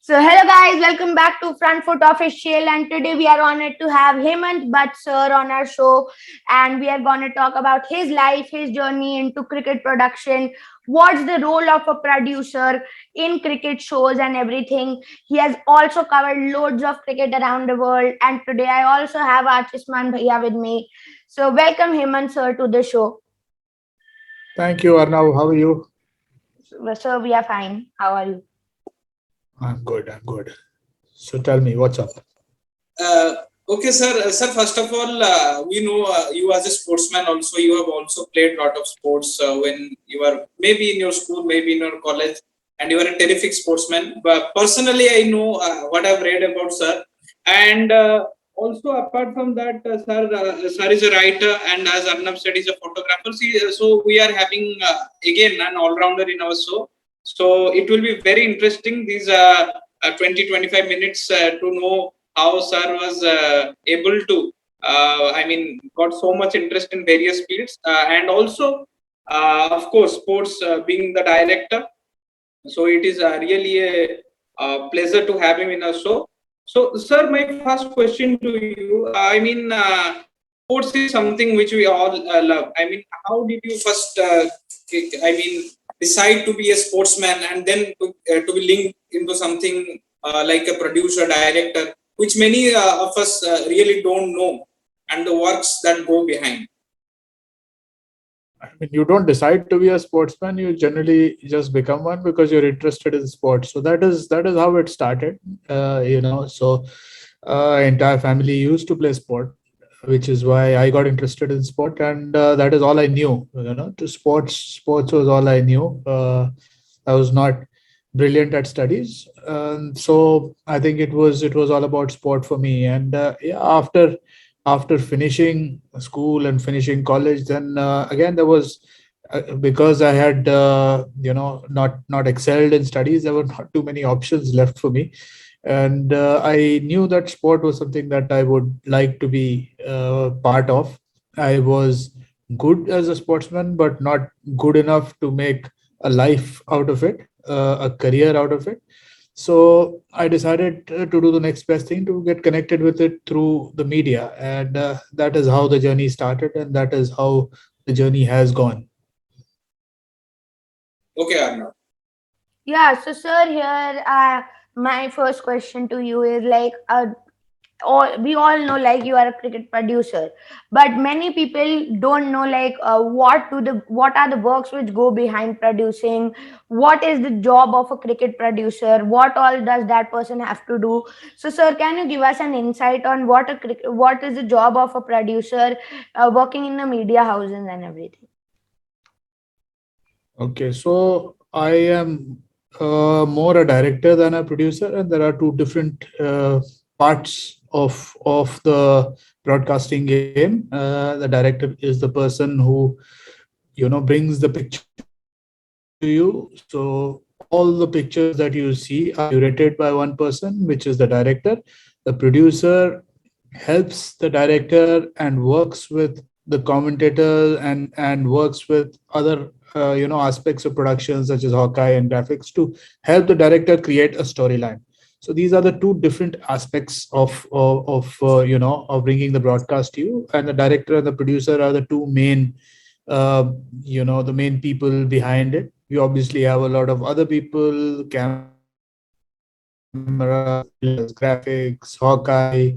So hello guys, welcome back to Front Foot Official, and today we are honored to have Hemant Sir on our show, and we are going to talk about his life, his journey into cricket production, what's the role of a producer in cricket shows and everything. He has also covered loads of cricket around the world, and today I also have Archisman Bhaiya with me. So welcome Hemant Sir to the show. Thank you, Arnav. How are you? Sir, we are fine. How are you? I'm good. I'm good. So tell me, what's up? Uh, okay, sir. Sir, first of all, we know you as a sportsman. Also, you have also played a lot of sports when you were maybe in your school, maybe in your college, and you are a terrific sportsman. But personally, I know what I've read about sir, and also apart from that, sir is a writer, and as Arnab said, he's a photographer. So we are having again an all-rounder in our show. So it will be very interesting these 20-25 minutes to know how sir was able to got so much interest in various fields, and also of course sports, being the director. So it is really a pleasure to have him in our show. So sir, my first question to you, sports is something which we all love. How did you first decide to be a sportsman, and then to be linked into something like a producer director, which many of us really don't know, and the works that go behind. I mean, you don't decide to be a sportsman. You generally just become one because you're interested in sports. So that is how it started. Entire family used to play sport, which is why I got interested in sport, and that is all I knew. To sports was all I knew. I was not brilliant at studies, so I think it was all about sport for me. And yeah, after finishing school and finishing college, then again there was because I had not excelled in studies. There were not too many options left for me, and I knew that sport was something that I would like to be part of. I was good as a sportsman, but not good enough to make a life out of it, a career out of it. So I decided to do the next best thing, to get connected with it through the media, and that is how the journey started, and that is how the journey has gone. Okay, Arnav. Yeah, so sir, here my first question to you is like, we all know like you are a cricket producer, but many people don't know like what are the works which go behind producing. What is the job of a cricket producer? What all does that person have to do? So, sir, can you give us an insight on what is the job of a producer working in the media houses and everything? Okay, so I am more a director than a producer, and there are two different parts of the broadcasting game. The director is the person who brings the picture to you. So all the pictures that you see are curated by one person, which is the director. The producer helps the director and works with the commentator, and works with other aspects of production such as Hawkeye and graphics to help the director create a storyline. So these are the two different aspects of bringing the broadcast to you, and the director and the producer are the two main the main people behind it. We obviously have a lot of other people, camera, graphics, Hawkeye,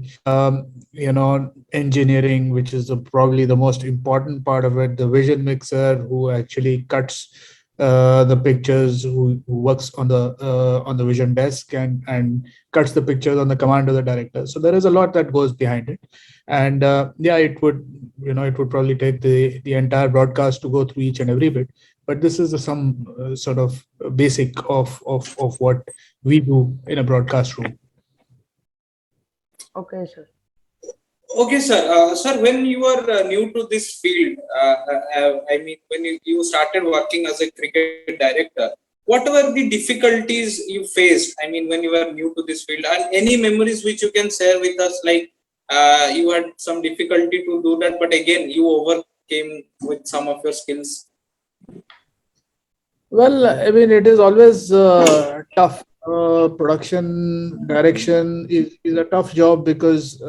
engineering, which is probably the most important part of it, the vision mixer who actually cuts the pictures, who works on the vision desk, and cuts the pictures on the command of the director. So there is a lot that goes behind it, and yeah, it would probably take the entire broadcast to go through each and every bit, but this is some sort of basic of what we do in a broadcast room. Okay, sir. Okay, sir. Sir, when you were new to this field, when you started working as a cricket director, what were the difficulties you faced? I mean, when you were new to this field, and any memories which you can share with us, like you had some difficulty to do that, but again, you overcame with some of your skills. Well, I mean, it is always tough Production direction is a tough job because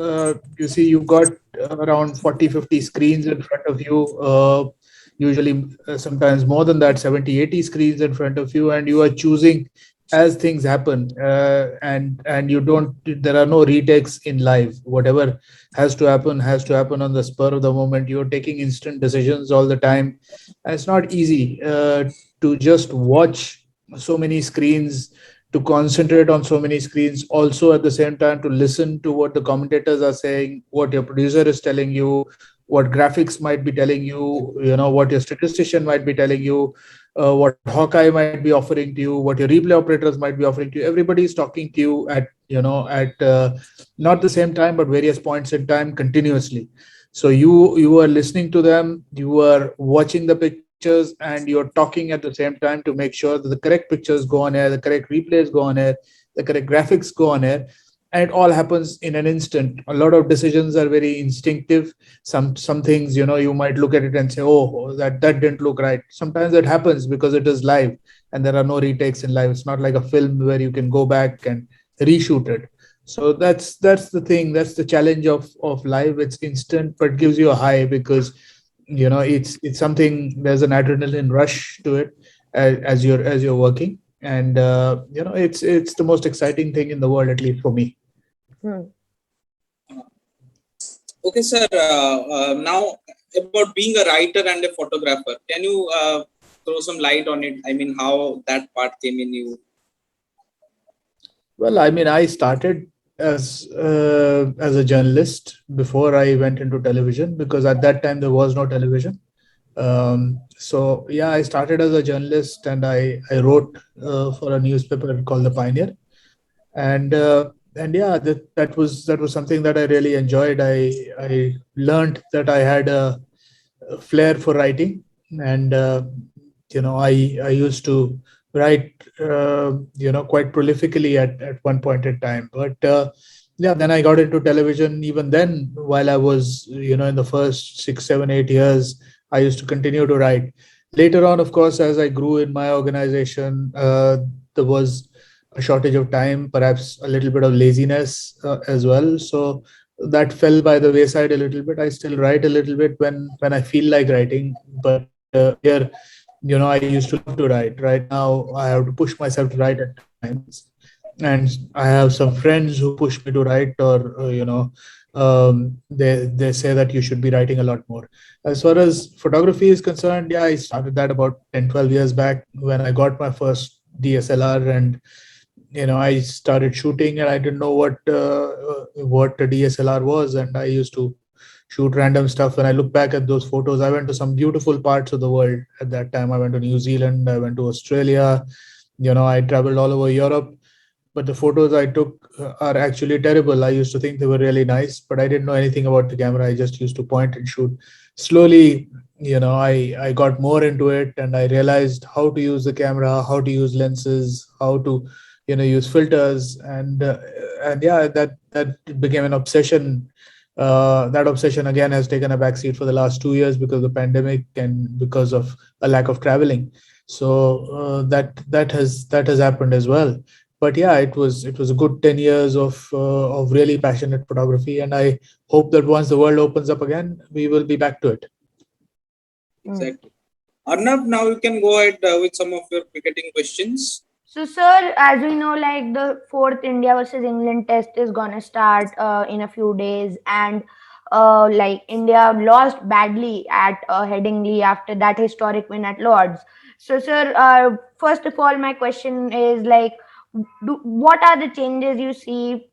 you see you've got around 40-50 screens in front of you, usually sometimes more than that, 70-80 screens in front of you, and you are choosing as things happen, and you don't, there are no retakes in live. Whatever has to happen on the spur of the moment. You're taking instant decisions all the time, and it's not easy to just watch so many screens, to concentrate on so many screens, also at the same time to listen to what the commentators are saying, what your producer is telling you, what graphics might be telling you, what your statistician might be telling you, what Hawkeye might be offering to you, what your replay operators might be offering to you. Everybody is talking to you at at not the same time, but various points in time continuously. So you are listening to them, you are watching the pictures, and you're talking at the same time to make sure that the correct pictures go on air, the correct replays go on air, the correct graphics go on air, and it all happens in an instant. A lot of decisions are very instinctive. Some things, you might look at it and say, oh, that didn't look right. Sometimes that happens because it is live and there are no retakes in live. It's not like a film where you can go back and reshoot it. So that's the thing, that's the challenge of live. It's instant but gives you a high because it's something, there's an adrenaline rush to it as you're working, and it's the most exciting thing in the world, at least for me. Hmm. Okay, sir. Now about being a writer and a photographer, can you throw some light on it? I mean, how that part came in you? Well, I mean, I started as a journalist before I went into television, because at that time there was no television. So yeah, I started as a journalist, and I wrote for a newspaper called The Pioneer, and yeah, that was something that I really enjoyed. I learned that I had a flair for writing, and I used to write quite prolifically at one point in time. But yeah, then I got into television. Even then, while I was in the first 6, 7, 8 years, I used to continue to write. Later on, of course, as I grew in my organization, there was a shortage of time, perhaps a little bit of laziness as well. So that fell by the wayside a little bit. I still write a little bit when I feel like writing, but earlier, I used to love to write. Right now, I have to push myself to write at times, and I have some friends who push me to write, or they say that you should be writing a lot more. As far as photography is concerned, yeah, I started that about 10, 12 years back when I got my first DSLR, and I started shooting, and I didn't know what a DSLR was, and I used to shoot random stuff. When I look back at those photos, I went to some beautiful parts of the world at that time. I went to New Zealand, I went to Australia, I traveled all over Europe, but the photos I took are actually terrible. I used to think they were really nice, but I didn't know anything about the camera. I just used to point and shoot. Slowly, I got more into it, and I realized how to use the camera, how to use lenses, how to use filters, and yeah, that became an obsession. That obsession again has taken a backseat for the last 2 years because of the pandemic and because of a lack of traveling. So that has happened as well. But yeah, it was a good 10 years of really passionate photography, and I hope that once the world opens up again, we will be back to it. Hmm. Exactly. Arnab, now you can go ahead with some of your cricketing questions. So, sir, as we know, like the fourth India versus England test is gonna start in a few days, and like India lost badly at Headingley after that historic win at Lords. So, sir, first of all, my question is like, what are the changes you see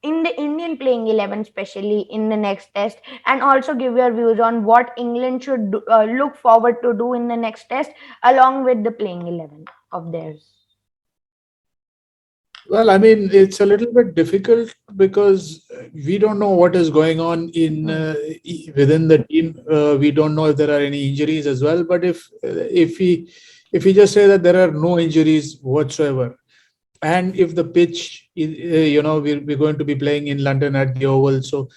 in the Indian playing 11, especially in the next test, and also give your views on what England should look forward to do in the next test along with the playing 11 of theirs. Well, I mean, it's a little bit difficult because we don't know what is going on in Hmm. within the team. We don't know if there are any injuries as well. But if we just say that there are no injuries whatsoever, and if the pitch we're going to be playing in London at the Oval, so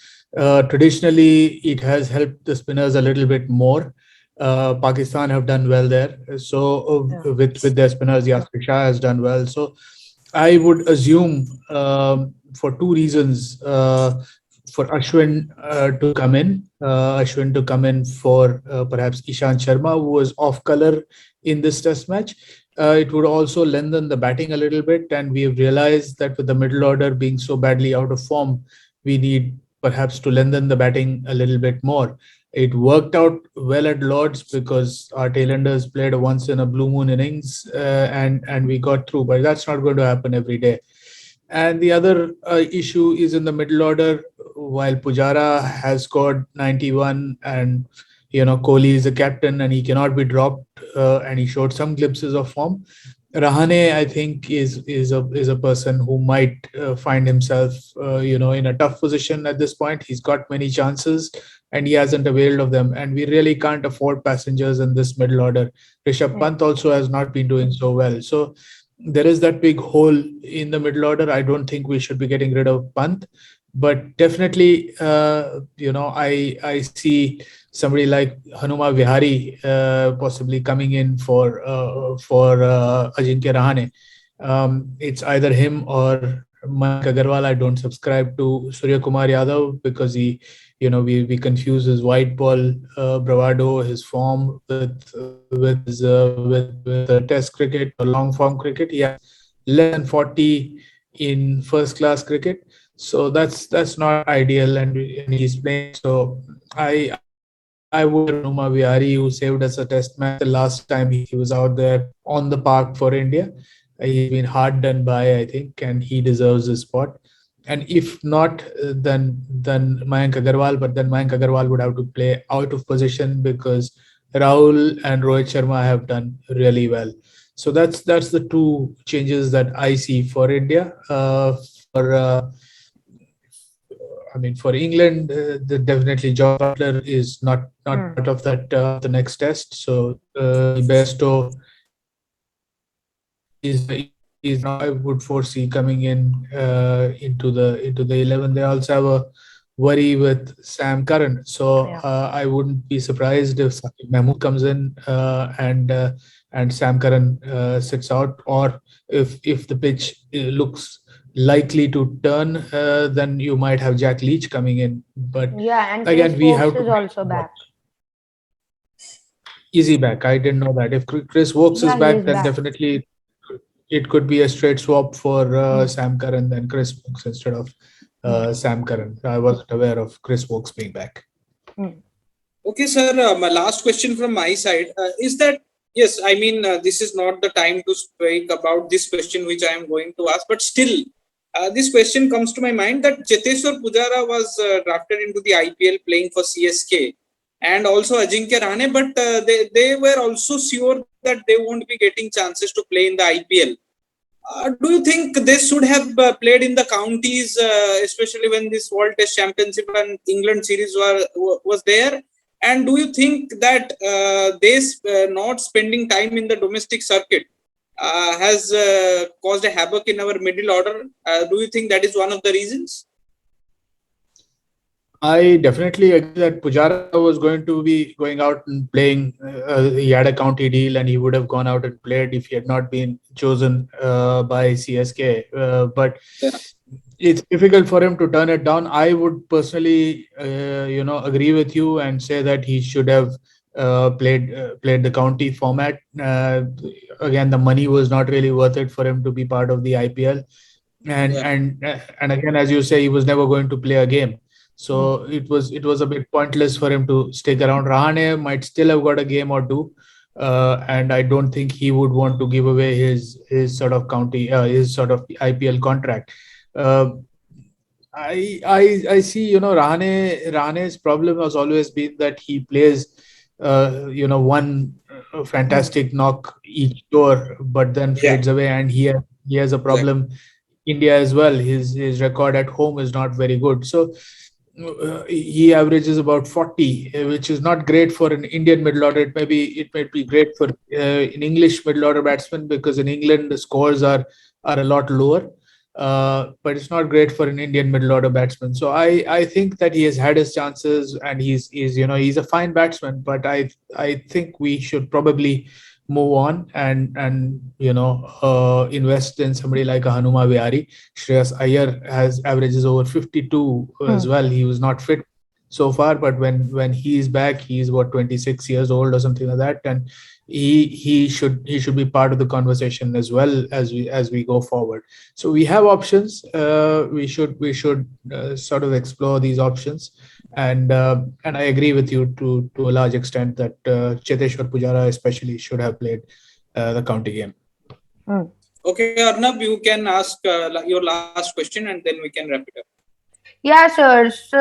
traditionally it has helped the spinners a little bit more. Pakistan have done well there, so Yeah. with their spinners, Yasir Shah has done well. So I would assume for two reasons. For Ashwin to come in, for perhaps Ishant Sharma, who was off color in this test match. It would also lengthen the batting a little bit, and we have realized that with the middle order being so badly out of form, we need perhaps to lengthen the batting a little bit more. It worked out well at Lords because our tailenders played a once in a blue moon innings, and we got through. But that's not going to happen every day. And the other issue is in the middle order. While Pujara has scored 91, and Kohli is the captain and he cannot be dropped, and he showed some glimpses of form. Rahane, I think, is a person who might find himself, in a tough position at this point. He's got many chances and he hasn't availed of them, and we really can't afford passengers in this middle order. Rishabh Hmm. Pant also has not been doing so well, so there is that big hole in the middle order. I don't think we should be getting rid of Pant, but definitely, I see somebody like Hanuma Vihari possibly coming in for Ajinkya Rahane. It's either him or Mayank Agarwal. I don't subscribe to Surya Kumar Yadav because we confuse his white ball bravado, his form with Test cricket or long form cricket. He has less than 40 in first class cricket, so that's not ideal, and he's playing. So I would Hanuma Vihari, who saved us a Test match the last time he was out there on the park for India. He's been hard done by, I think, and he deserves a spot. And if not, then Mayank Agarwal. But then Mayank Agarwal would have to play out of position because Rahul and Rohit Sharma have done really well. So that's the two changes that I see for India. For I mean, for England, definitely Josh Butler is not Hmm. part of that the next test. So Besto is now, I would foresee, coming in into the 11. They also have a worry with Sam Curran. So Yeah. I wouldn't be surprised if Saqib Mahmood comes in and Sam Curran sits out, or if the pitch looks likely to turn, then you might have Jack Leach coming in. But Yeah, and again, Chris we Wokes have to is also back. easy back. I didn't know that. If Chris Wokes is Yeah, he back, is then back. definitely it could be a straight swap for Hmm. Sam Curran than Chris Wokes instead of Hmm. Sam Curran. I wasn't aware of Chris Wokes being back. Hmm. Okay, sir. My last question from my side is that, yes, I mean, this is not the time to speak about this question which I am going to ask, but still, this question comes to my mind that Cheteshwar Pujara was drafted into the IPL playing for CSK, and also Ajinkya Rahane, but they were also sure that they won't be getting chances to play in the IPL. Do you think they should have played in the counties, especially when this World Test Championship and England series was there? And do you think that they not spending time in the domestic circuit has caused a havoc in our middle order? Do you think that is one of the reasons? I definitely agree that Pujara was going to be going out and playing. He had a county deal and he would have gone out and played if he had not been chosen by CSK. But Yeah. it's difficult for him to turn it down. I would personally, agree with you and say that he should have played the county format. Again, the money was not really worth it for him to be part of the IPL, and Yeah. and and again, as you say, he was never going to play a game, Hmm. so it was a bit pointless for him to stick around. Rahane might still have got a game or two, and I don't think he would want to give away his sort of his sort of IPL contract. uh, I see, Rahane's problem has always been that he plays one Hmm. fantastic knock each tour, but then Yeah. fades away, and he has a Exactly. problem India as well. His record at home is not very good. So he averages about 40, which is not great for an Indian middle order. It might be great for an English middle order batsman, because in England the scores are a lot lower. But it's not great for an Indian middle order batsman. So I think that he has had his chances, and he's a fine batsman. But I think we should probably move on and invest in somebody like a Hanuma Vihari. Shreyas Iyer has averages over 52 as Hmm. well. He was not fit so far, but when he is back, he's what, 26 years old or something like that, and he should be part of the conversation as well as we go forward. So we have options. We should sort of explore these options, and I agree with you to a large extent that Cheteshwar Pujara especially should have played the county game. Hmm. Okay, Arnab, you can ask your last question and then we can wrap it up. Yeah, sir. So,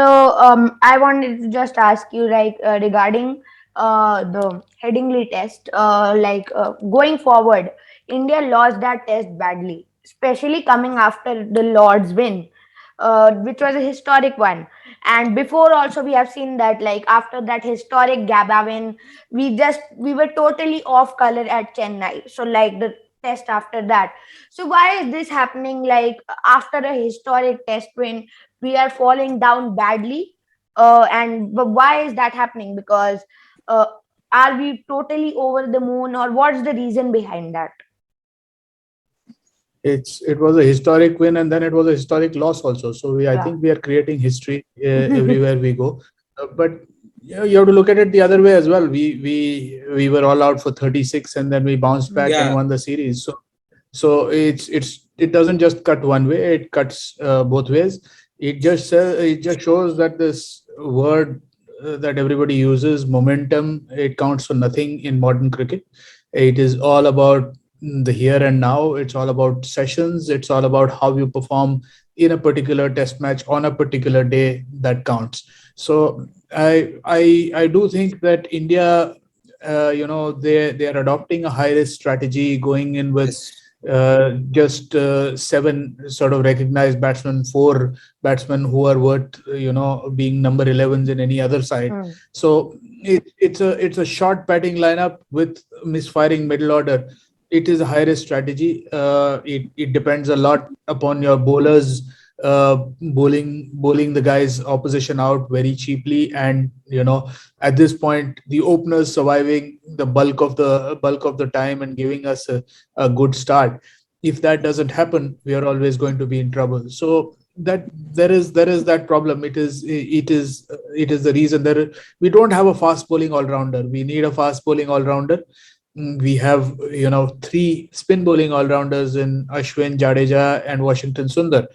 I wanted to just ask you, like, regarding the Headingley test. Going forward, India lost that test badly, especially coming after the Lord's win, which was a historic one. And before also, we have seen that, like, after that historic Gabba win, we were totally off color at Chennai. So, like, the test after that. So why is this happening? Like, after a historic test win, we are falling down badly, and but why is that happening? Because uh, are we totally over the moon, or what's the reason behind that? It was a historic win, and then it was a historic loss also. So I Yeah. think we are creating history everywhere we go. But you have to look at it the other way as well. We were all out for 36, and then we bounced Hmm. back and Yeah, won the series. So it doesn't just cut one way; it cuts both ways. It just shows that this word that everybody uses, momentum, it counts for nothing in modern cricket. It is all about the here and now. It's all about sessions. It's all about how you perform in a particular test match on a particular day that counts. So I do think that India, they are adopting a high risk strategy, going in with yes, just seven sort of recognized batsmen, four batsmen who are worth being number 11s in any other side. Hmm. So it's a short batting lineup with misfiring middle order. It is a high risk strategy. It depends a lot upon your bowlers bowling the guys opposition out very cheaply, and at this point the openers surviving the bulk of the time and giving us a good start. If that doesn't happen, we are always going to be in trouble. So that there is that problem. It is the reason that we don't have a fast bowling all rounder. We need a fast bowling all rounder. We have three spin bowling all rounders in Ashwin, Jadeja, and Washington Sundar,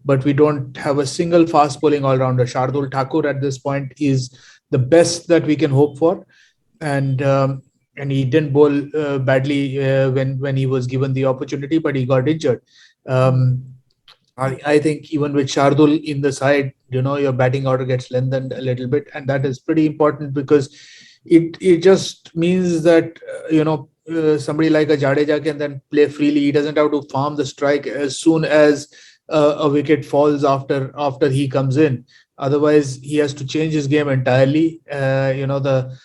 but we don't have a single fast bowling all rounder. Shardul Thakur at this point is the best that we can hope for, and he didn't bowl badly when he was given the opportunity, but he got injured. Hmm. Um, I think even with Shardul in the side, your batting order gets lengthened a little bit, and that is pretty important because it just means that somebody like a Jadeja can then play freely. He doesn't have to farm the strike as soon as a wicket falls after he comes in. Otherwise, he has to change his game entirely. The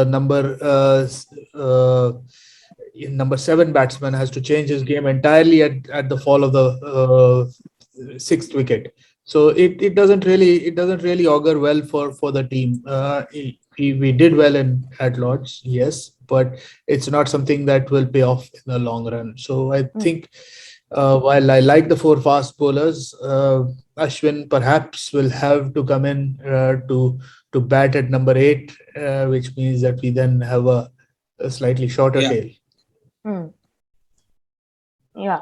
number seven batsman has to change his game entirely at the fall of the sixth wicket. So it doesn't really augur well for the team. We did well in at Lords, yes, but it's not something that will pay off in the long run. So I Hmm. think while I like the four fast bowlers, Ashwin perhaps will have to come in to bat at number eight, which means that we then have a slightly shorter yeah. tail. Hmm. Yeah.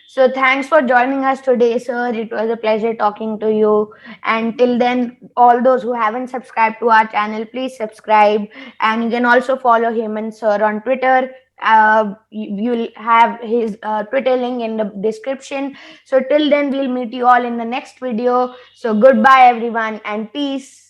So thanks for joining us today, sir. It was a pleasure talking to you. And till then, all those who haven't subscribed to our channel, please subscribe. And you can also follow Hemant Sir on Twitter. You'll have his Twitter link in the description. So till then, we'll meet you all in the next video. So goodbye, everyone, and peace.